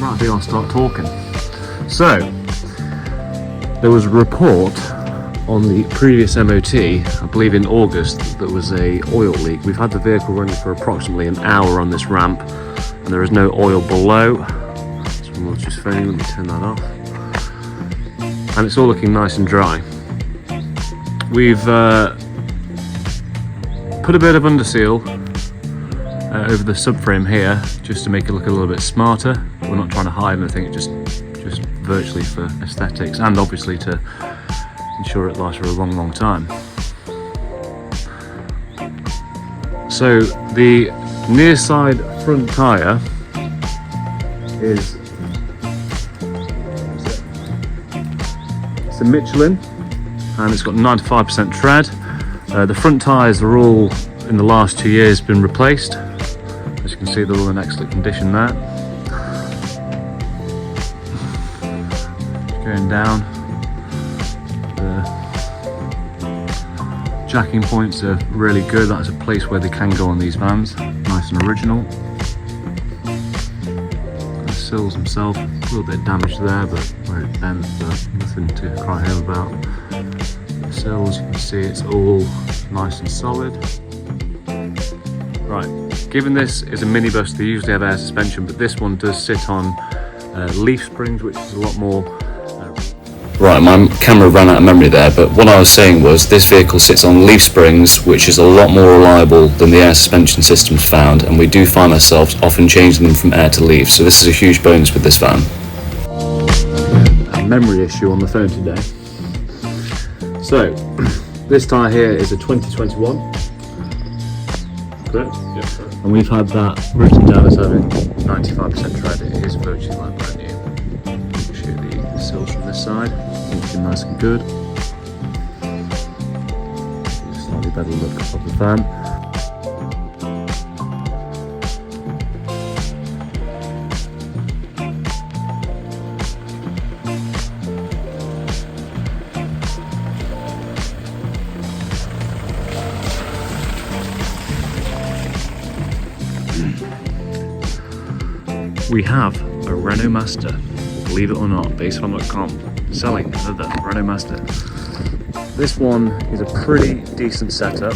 Right, I think I'll start talking. So, there was a report on the previous MOT, I believe in August, that was a oil leak. We've had the vehicle running for approximately an hour on this ramp, and there is no oil below. Someone's just phoning, let me turn that off. And it's all looking nice and dry. We've put a bit of underseal over the subframe here, just to make it look a little bit smarter. We're not trying to hide anything, just virtually for aesthetics, and obviously to ensure it lasts for a long time. So the near side front tyre is it's a Michelin, and it's got 95% tread. The front tyres are all, in the last 2 years, been replaced. As you can see, they're all in excellent condition there. Going down, the jacking points are really good. That's a place where they can go on these vans, nice and original. The sills themselves, a little bit of damage there, but where it bent, but nothing to cry home about. The sills, you can see it's all nice and solid. Right, given this is a minibus, they usually have air suspension, but this one does sit on leaf springs, which is a lot more. Right, my camera ran out of memory there, but what I was saying was this vehicle sits on leaf springs, which is a lot more reliable than the air suspension systems found, and we do find ourselves often changing them from air to leaf, so this is a huge bonus with this van. A memory issue on the phone today. So, this tyre here is a 2021. Correct? Yeah, correct. And we've had that written down as having 95% tread. It is virtually like brand new. Show the sills from this side, looking nice and good. Slightly better look of the van. We have a Renault Master, believe it or not, Basevan.com, selling another Renault Master. This one is a pretty decent setup,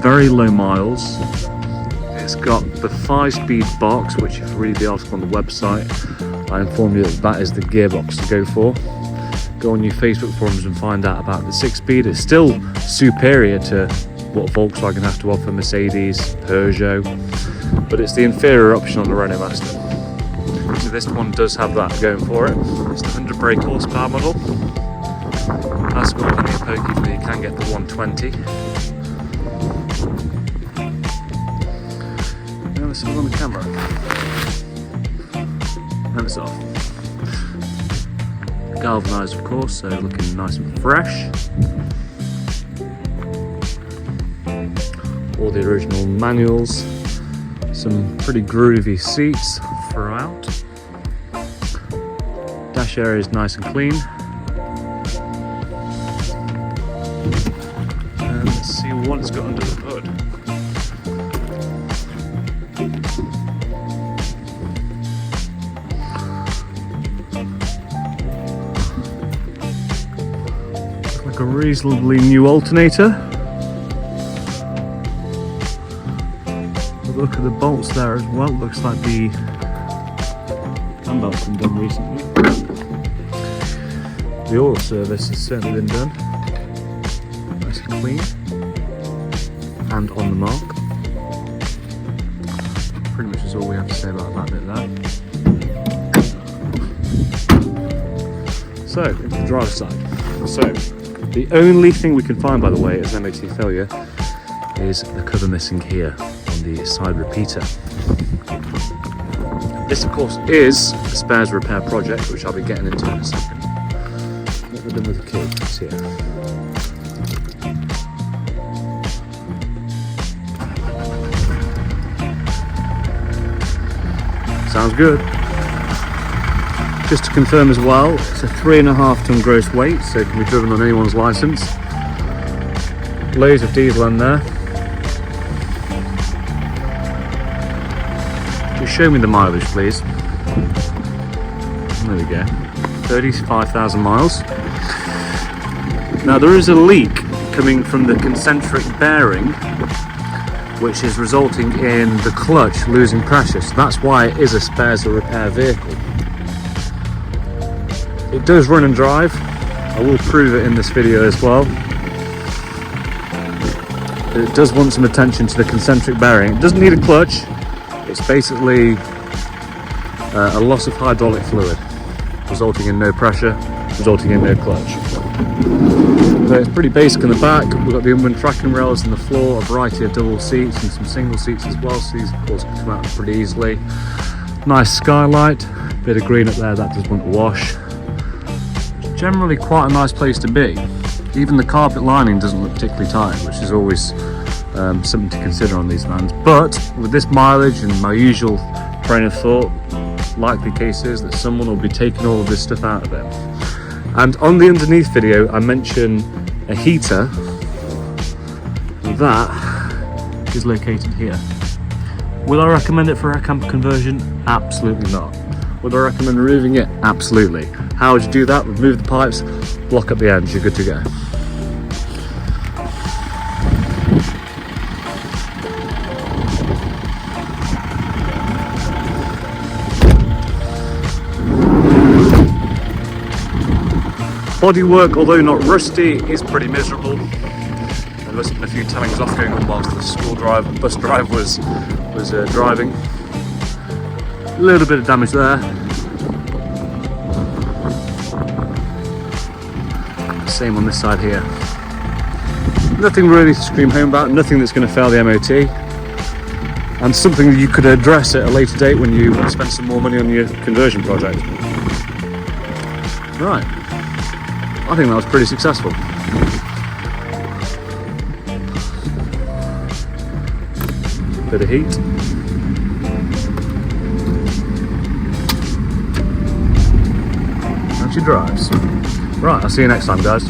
very low miles. It's got the 5-speed box, which if you read the article on the website, I informed you that that is the gearbox to go for. Go on your Facebook forums and find out about the 6-speed. It's still superior to what Volkswagen have to offer, Mercedes, Peugeot, but it's the inferior option on the Renault Master. So this one does have that going for it. It's the 100 brake horsepower model. That's got plenty of pokey for you can get the 120. Now let's have it on the camera. And it's off. Galvanised, of course, so looking nice and fresh. All the original manuals. Some pretty groovy seats throughout. Dash area is nice and clean. And let's see what it's got under the hood. Looks like a reasonably new alternator. Look at the bolts there as well. Looks like the fan belt's been done recently. The oil service has certainly been done. Nice and clean. And on the mark. Pretty much is all we have to say about that bit there. So, into the driver's side. So, the only thing we can find, by the way, as MOT failure is the cover missing here on the side repeater. This, of course, is a spares repair project, which I'll be getting into in a second. What we've done with the kit is here. Sounds good. Just to confirm as well, it's a 3.5 ton gross weight, so it can be driven on anyone's license. Loads of diesel in there. Just show me the mileage, please. There we go. 35,000 miles. Now there is a leak coming from the concentric bearing, which is resulting in the clutch losing pressure. So that's why it is a spares or repair vehicle. It does run and drive. I will prove it in this video as well. It does want some attention to the concentric bearing. It doesn't need a clutch. It's basically a loss of hydraulic fluid, resulting in no pressure, resulting in no clutch. So it's pretty basic in the back. We've got the inbound tracking rails in the floor, a variety of double seats and some single seats as well, so these of course can come out pretty easily. Nice skylight, bit of green up there, that does want a wash. Generally quite a nice place to be. Even the carpet lining doesn't look particularly tight, which is always something to consider on these vans. But with this mileage and my usual train of thought, likely case is that someone will be taking all of this stuff out of it. And on the underneath video I mention a heater, and that is located here. Will I recommend it for a camper conversion? Absolutely not. Would I recommend removing it? Absolutely. How would you do that? Remove the pipes, block up the ends, you're good to go. Bodywork, although not rusty, is pretty miserable. There must have been a few tellings off going on whilst the bus driver was driving. A little bit of damage there. Same on this side here. Nothing really to scream home about, nothing that's going to fail the MOT, and something that you could address at a later date when you spend some more money on your conversion project. Right. I think that was pretty successful. Bit of heat. And she drives. Right, I'll see you next time, guys.